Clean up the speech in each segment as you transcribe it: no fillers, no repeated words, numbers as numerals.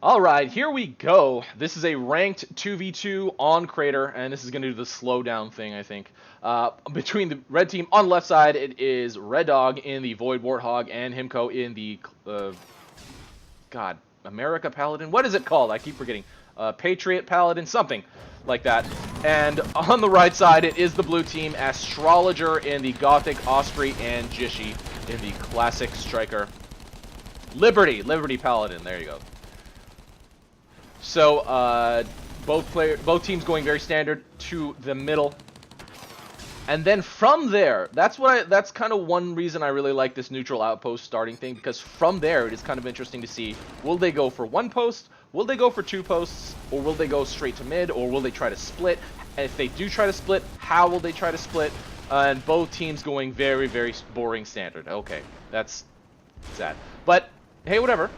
Alright, here we go. This is a ranked 2v2 on Crater, and this is going to do the slowdown thing, I think. Between the red team on the left side, it is R3ddog in the Void Warthog and HIMKO in the... God, America Paladin? What is it called? I keep forgetting. Patriot Paladin? Something like that. And on the right side, it is the blue team, Astrologer in the Gothic Osprey and Jishy in the Classic Striker. Liberty Paladin, there you go. So, both teams going very standard to the middle. And then from there, that's kind of one reason I really like this neutral outpost starting thing, because from there it is kind of interesting to see, will they go for one post, will they go for two posts, or will they go straight to mid, or will they try to split? And if they do try to split, how will they try to split? And both teams going very, very boring standard. Okay, that's sad. But, hey, whatever.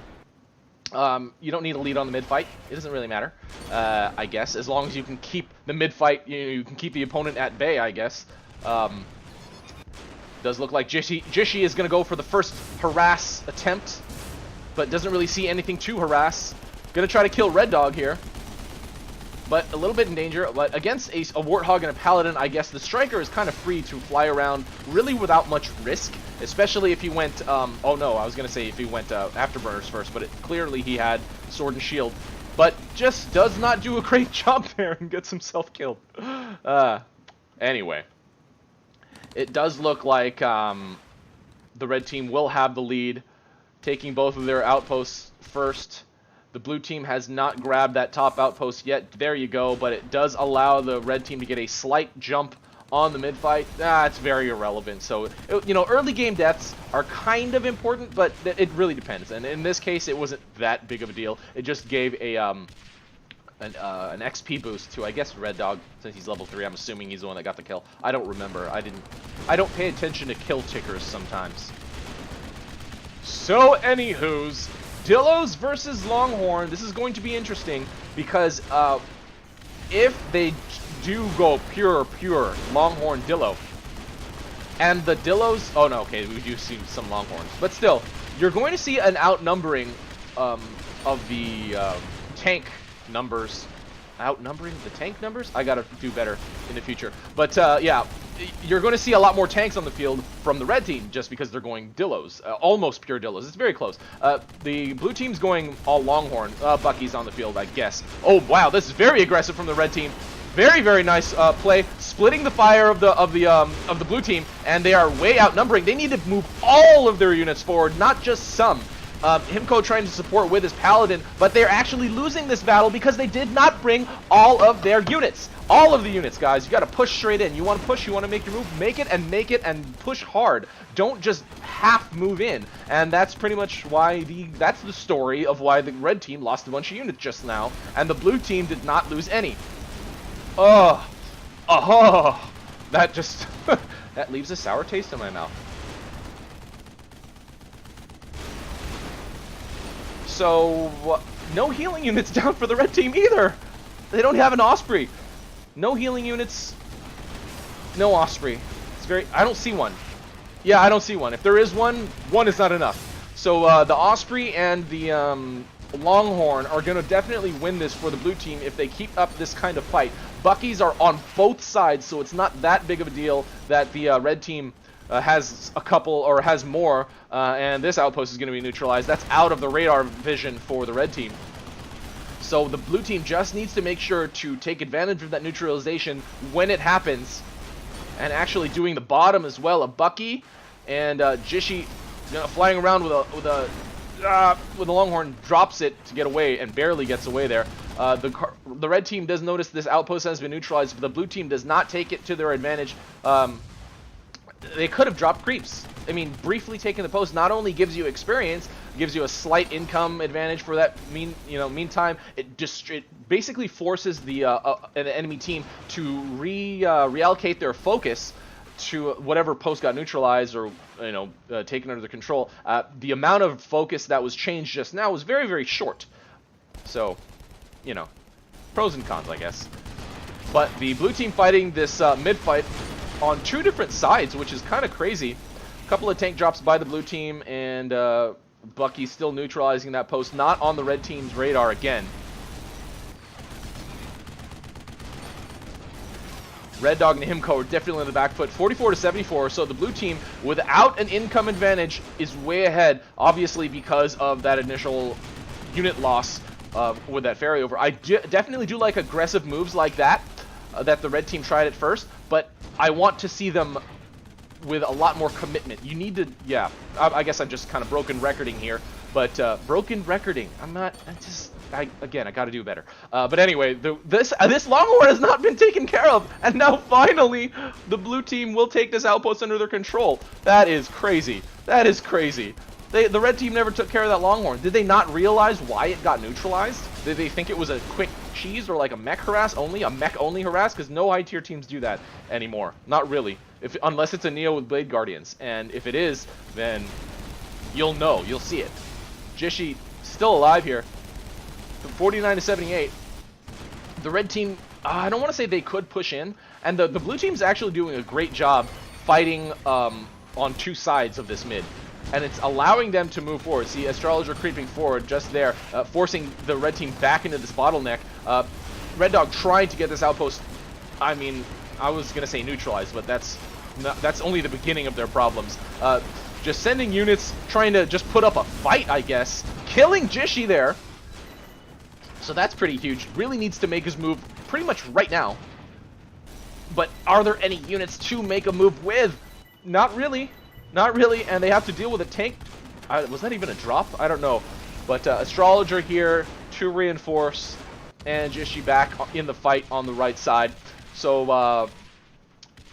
You don't need a lead on the mid fight. It doesn't really matter, I guess, as long as you can keep the mid fight. You can keep the opponent at bay, I guess. Does look like Jishy is going to go for the first harass attempt, but doesn't really see anything to harass. Going to try to kill R3ddog here, but a little bit in danger. But against a Warthog and a Paladin, I guess the Striker is kind of free to fly around, really without much risk. Especially if he went, oh no, I was going to say if he went Afterburners first, but clearly he had Sword and Shield. But just does not do a great job there and gets himself killed. Anyway. It does look like the red team will have the lead, taking both of their outposts first. The blue team has not grabbed that top outpost yet. There you go, but it does allow the red team to get a slight jump on the mid fight. It's very irrelevant. So, you know, early game deaths are kind of important, but it really depends. And in this case, it wasn't that big of a deal. It just gave a an XP boost to, I guess, R3ddog, since he's level 3. I'm assuming he's the one that got the kill. I don't remember. I don't pay attention to kill tickers sometimes. So, anywho's, Dillos versus Longhorn. This is going to be interesting because if they do go pure Longhorn Dillo, and the Dillos, oh no, okay, we do see some Longhorns, but still, you're going to see an outnumbering of the tank numbers. Outnumbering the tank numbers? I gotta do better in the future. But yeah, you're going to see a lot more tanks on the field from the red team just because they're going Dillos, almost pure Dillos. It's very close. The blue team's going all Longhorn. Bucky's on the field, I guess. Oh wow, this is very aggressive from the red team. Very, very nice play, splitting the fire of the blue team, and they are way outnumbering. They need to move all of their units forward, not just some. HIMKO trying to support with his Paladin, but they're actually losing this battle because they did not bring all of their units. All of the units, guys. You got to push straight in. You want to push, you want to make your move, make it and push hard. Don't just half move in. And that's pretty much why that's the story of why the red team lost a bunch of units just now, and the blue team did not lose any. Oh, that just that leaves a sour taste in my mouth. So no healing units down for the red team either. They don't have an Osprey. No healing units. No Osprey. It's very. I don't see one. Yeah, I don't see one. If there is one, one is not enough. So the Osprey and the Longhorn are going to definitely win this for the blue team if they keep up this kind of fight. Buckies are on both sides, so it's not that big of a deal that the red team has a couple or has more, and this outpost is going to be neutralized. That's out of the radar vision for the red team. So the blue team just needs to make sure to take advantage of that neutralization when it happens, and actually doing the bottom as well. A Bucky and Jishy, flying around with a Longhorn, drops it to get away and barely gets away there. The red team does notice this outpost has been neutralized, but the blue team does not take it to their advantage. They could have dropped creeps. I mean, briefly taking the post not only gives you experience, gives you a slight income advantage for that meantime. It basically forces the enemy team to reallocate their focus to whatever post got neutralized or taken under control. The amount of focus that was changed just now was very, very short. So, pros and cons, I guess. But the blue team fighting this mid fight on two different sides, which is kind of crazy. A couple of tank drops by the blue team, and Bucky still neutralizing that post, not on the red team's radar again. R3ddog and HIMKO are definitely on the back foot, 44-74, so the blue team, without an income advantage, is way ahead, obviously because of that initial unit loss with that ferry over. I definitely do like aggressive moves like that, that the red team tried at first, but I want to see them with a lot more commitment. You need to, yeah, I guess I'm just kind of broken recording here, but broken recording, I got to do better. But anyway, this Longhorn has not been taken care of, and now finally the blue team will take this outpost under their control. That is crazy. That is crazy. The red team never took care of that Longhorn. Did they not realize why it got neutralized? Did they think it was a quick cheese or like a mech harass only? A mech only harass? Because no high tier teams do that anymore. Not really. Unless it's a Neo with Blade Guardians. And if it is, then you'll know. You'll see it. Jishy still alive here. 49-78. The red team, I don't want to say they could push in. And the blue team's actually doing a great job fighting on two sides of this mid. And it's allowing them to move forward. See, Astrologer creeping forward just there, forcing the red team back into this bottleneck. R3ddog trying to get this outpost. I mean, I was going to say neutralized, but that's only the beginning of their problems. Just sending units, trying to just put up a fight, I guess. Killing Jishy there. So that's pretty huge. Really needs to make his move pretty much right now. But are there any units to make a move with? Not really. Not really, and they have to deal with a tank. Was that even a drop? I don't know. But Astrologer here to reinforce, and Jishy back in the fight on the right side. So,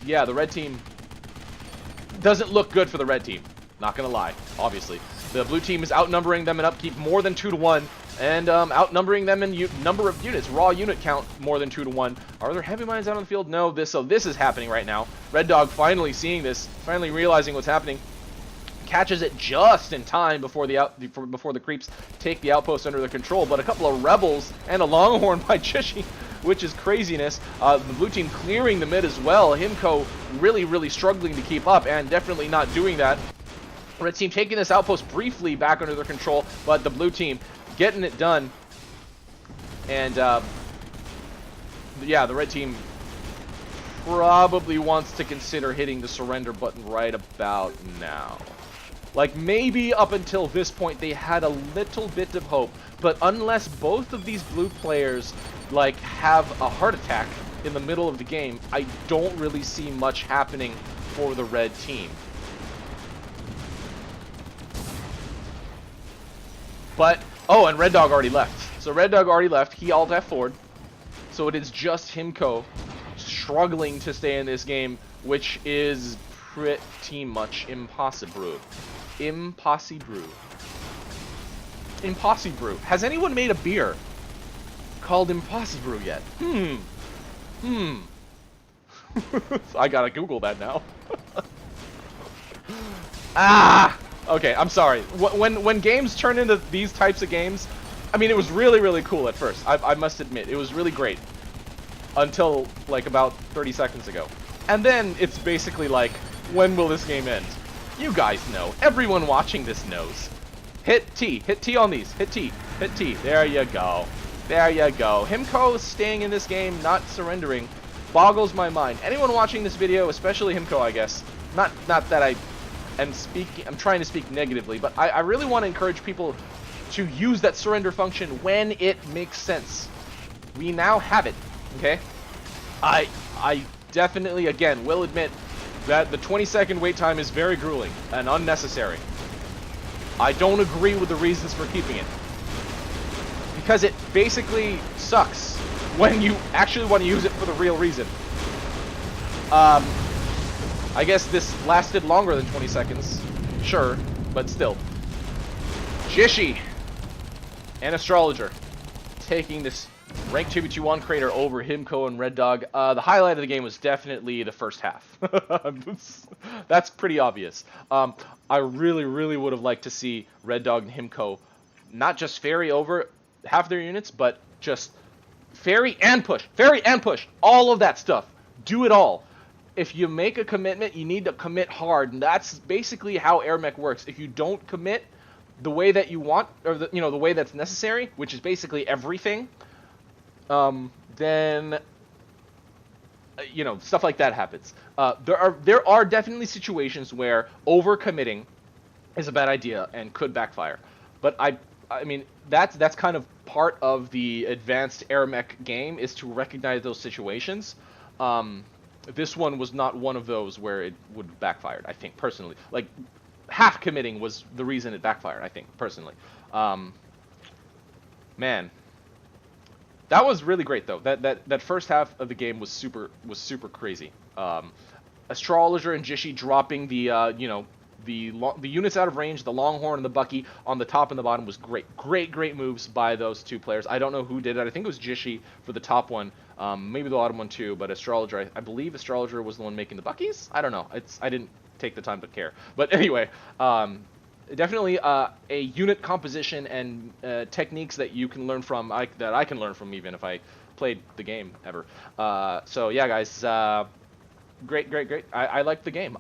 yeah, the red team doesn't look good for the red team. Not gonna lie, obviously. The blue team is outnumbering them in upkeep more than 2-1, and outnumbering them in number of units, raw unit count more than 2-1. Are there heavy mines out on the field? No. So this is happening right now. R3ddog finally seeing this, finally realizing what's happening. Catches it just in time before the creeps take the outpost under their control. But a couple of rebels and a Longhorn by Jishy, which is craziness. The blue team clearing the mid as well. HIMKO really struggling to keep up, and definitely not doing that. Red team taking this outpost briefly back under their control, but the blue team getting it done. And yeah, the red team probably wants to consider hitting the surrender button right about now. Like, maybe up until this point they had a little bit of hope, but unless both of these blue players like have a heart attack in the middle of the game, I don't really see much happening for the red team. But oh, and R3ddog already left. So R3ddog already left. He alt F4'd. So it is just HIMKO struggling to stay in this game, which is pretty much impossible. Impossible. Impossible. Has anyone made a beer called Impossible yet? I gotta Google that now. Okay, I'm sorry. When games turn into these types of games, I mean, it was really cool at first. I must admit, it was really great. Until, like, about 30 seconds ago. And then it's basically like, when will this game end? You guys know. Everyone watching this knows. Hit T. Hit T on these. Hit T. Hit T. There you go. There you go. HIMKO staying in this game, not surrendering, boggles my mind. Anyone watching this video, especially HIMKO, I guess. Not that I'm trying to speak negatively, but I really want to encourage people to use that surrender function when it makes sense. We now have it, okay? I definitely, again, will admit that the 20-second wait time is very grueling and unnecessary. I don't agree with the reasons for keeping it, because it basically sucks when you actually want to use it for the real reason. I guess this lasted longer than 20 seconds. Sure, but still. Jishy and Astrologer taking this rank 2v2-1 crater over HIMKO and R3ddog. The highlight of the game was definitely the first half. That's pretty obvious. I really would have liked to see R3ddog and HIMKO not just ferry over half their units, but just ferry and push. Ferry and push. All of that stuff. Do it all. If you make a commitment, you need to commit hard, and that's basically how AirMech works. If you don't commit, the way that you want, or the way that's necessary, which is basically everything, then stuff like that happens. There are definitely situations where overcommitting is a bad idea and could backfire. But I mean that's kind of part of the advanced AirMech game, is to recognize those situations. This one was not one of those where it would have backfired, I think, personally. Like, half committing was the reason it backfired, I think, personally. Man, that was really great though. That first half of the game was super crazy. Astrologer and Jishy dropping the the units out of range, the Longhorn and the Bucky on the top and the bottom was great. Great moves by those two players. I don't know who did it. I think it was Jishy for the top one. Maybe the bottom one too, but Astrologer, I believe Astrologer was the one making the Buckies? I don't know. I didn't take the time to care. But anyway, definitely a unit composition and techniques that you can learn from, that I can learn from even if I played the game ever. So yeah, guys, great. I like the game.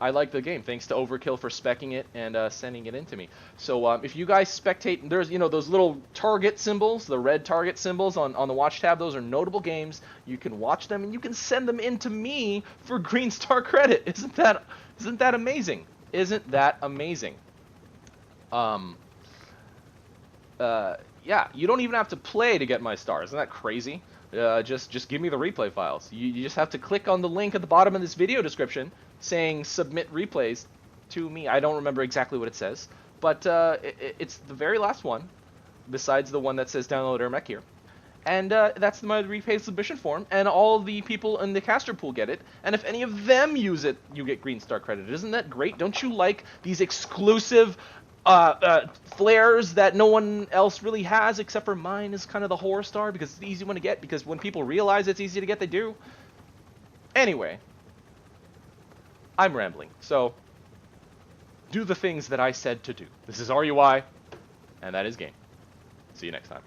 Thanks to Overkill for speccing it and sending it in to me. So if you guys spectate, there's those little target symbols, the red target symbols on the watch tab. Those are notable games. You can watch them and you can send them in to me for green star credit. Isn't that amazing? Isn't that amazing? Yeah, you don't even have to play to get my stars. Isn't that crazy? Just give me the replay files. You just have to click on the link at the bottom of this video description saying submit replays to me. I don't remember exactly what it says, but it's the very last one, besides the one that says download AirMech here. And that's my replay submission form, and all the people in the caster pool get it. And if any of them use it, you get green star credit. Isn't that great? Don't you like these exclusive flares that no one else really has, except for mine is kind of the horror star, because it's the easy one to get, because when people realize it's easy to get, they do. Anyway, I'm rambling, so do the things that I said to do. This is RUI, and that is game. See you next time.